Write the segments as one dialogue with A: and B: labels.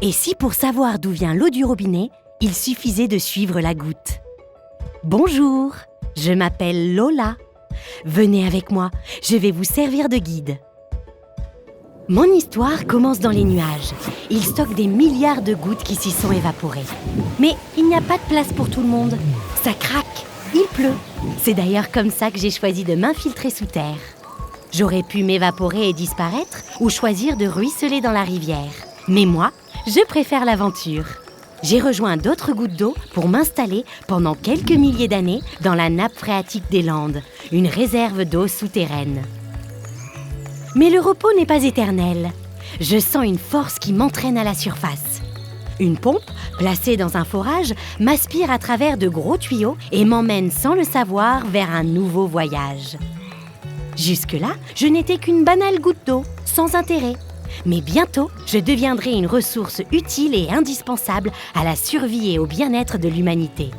A: Et si pour savoir d'où vient l'eau du robinet, il suffisait de suivre la goutte? Bonjour, je m'appelle Lola. Venez avec moi, je vais vous servir de guide. Mon histoire commence dans les nuages. Ils stockent des milliards de gouttes qui s'y sont évaporées. Mais il n'y a pas de place pour tout le monde. Ça craque, il pleut. C'est d'ailleurs comme ça que j'ai choisi de m'infiltrer sous terre. J'aurais pu m'évaporer et disparaître ou choisir de ruisseler dans la rivière. Mais moi, je préfère l'aventure. J'ai rejoint d'autres gouttes d'eau pour m'installer pendant quelques milliers d'années dans la nappe phréatique des Landes, une réserve d'eau souterraine. Mais le repos n'est pas éternel. Je sens une force qui m'entraîne à la surface. Une pompe, placée dans un forage, m'aspire à travers de gros tuyaux et m'emmène sans le savoir vers un nouveau voyage. Jusque-là, je n'étais qu'une banale goutte d'eau, sans intérêt. Mais bientôt, je deviendrai une ressource utile et indispensable à la survie et au bien-être de l'humanité.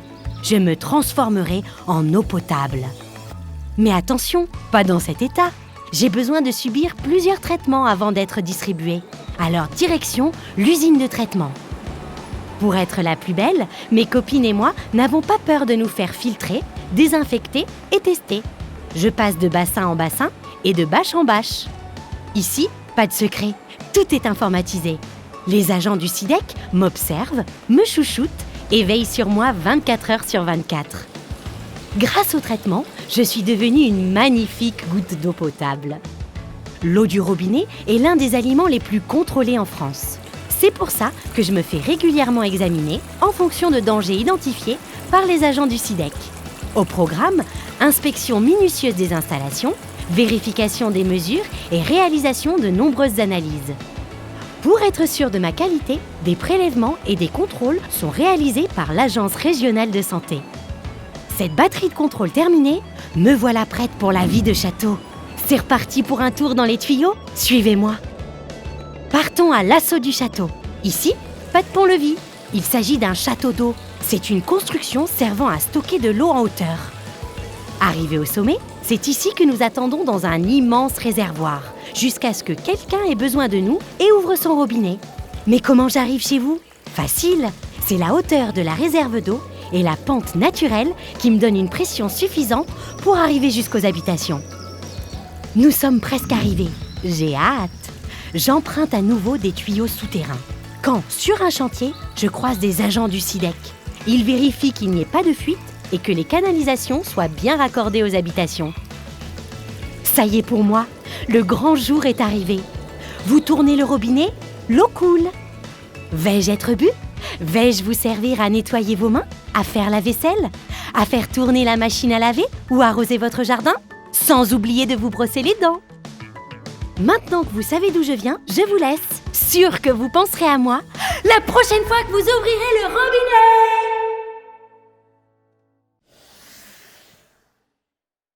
A: Je me transformerai en eau potable. Mais attention, pas dans cet état. J'ai besoin de subir plusieurs traitements avant d'être distribuée. Alors direction l'usine de traitement. Pour être la plus belle, mes copines et moi n'avons pas peur de nous faire filtrer, désinfecter et tester. Je passe de bassin en bassin et de bâche en bâche. Ici, pas de secret, tout est informatisé. Les agents du SIDEC m'observent, me chouchoutent et veillent sur moi 24 heures sur 24. Grâce au traitement, je suis devenue une magnifique goutte d'eau potable. L'eau du robinet est l'un des aliments les plus contrôlés en France. C'est pour ça que je me fais régulièrement examiner en fonction de dangers identifiés par les agents du SIDEC. Au programme, inspection minutieuse des installations, vérification des mesures et réalisation de nombreuses analyses. Pour être sûr de ma qualité, des prélèvements et des contrôles sont réalisés par l'Agence régionale de santé. Cette batterie de contrôle terminée, me voilà prête pour la vie de château. C'est reparti pour un tour dans les tuyaux? Suivez-moi. Partons à l'assaut du château. Ici, pas de pont-levis. Il s'agit d'un château d'eau. C'est une construction servant à stocker de l'eau en hauteur. Arrivé au sommet, c'est ici que nous attendons dans un immense réservoir, jusqu'à ce que quelqu'un ait besoin de nous et ouvre son robinet. Mais comment j'arrive chez vous? Facile, c'est la hauteur de la réserve d'eau et la pente naturelle qui me donne une pression suffisante pour arriver jusqu'aux habitations. Nous sommes presque arrivés. J'ai hâte. J'emprunte à nouveau des tuyaux souterrains. Quand, sur un chantier, je croise des agents du SIDEC. Ils vérifient qu'il n'y ait pas de fuite et que les canalisations soient bien raccordées aux habitations. Ça y est pour moi, le grand jour est arrivé. Vous tournez le robinet, l'eau coule. Vais-je être bu? Vais-je vous servir à nettoyer vos mains, à faire la vaisselle, à faire tourner la machine à laver ou arroser votre jardin? Sans oublier de vous brosser les dents. Maintenant que vous savez d'où je viens, je vous laisse. Sûr que vous penserez à moi la prochaine fois que vous ouvrirez le robinet!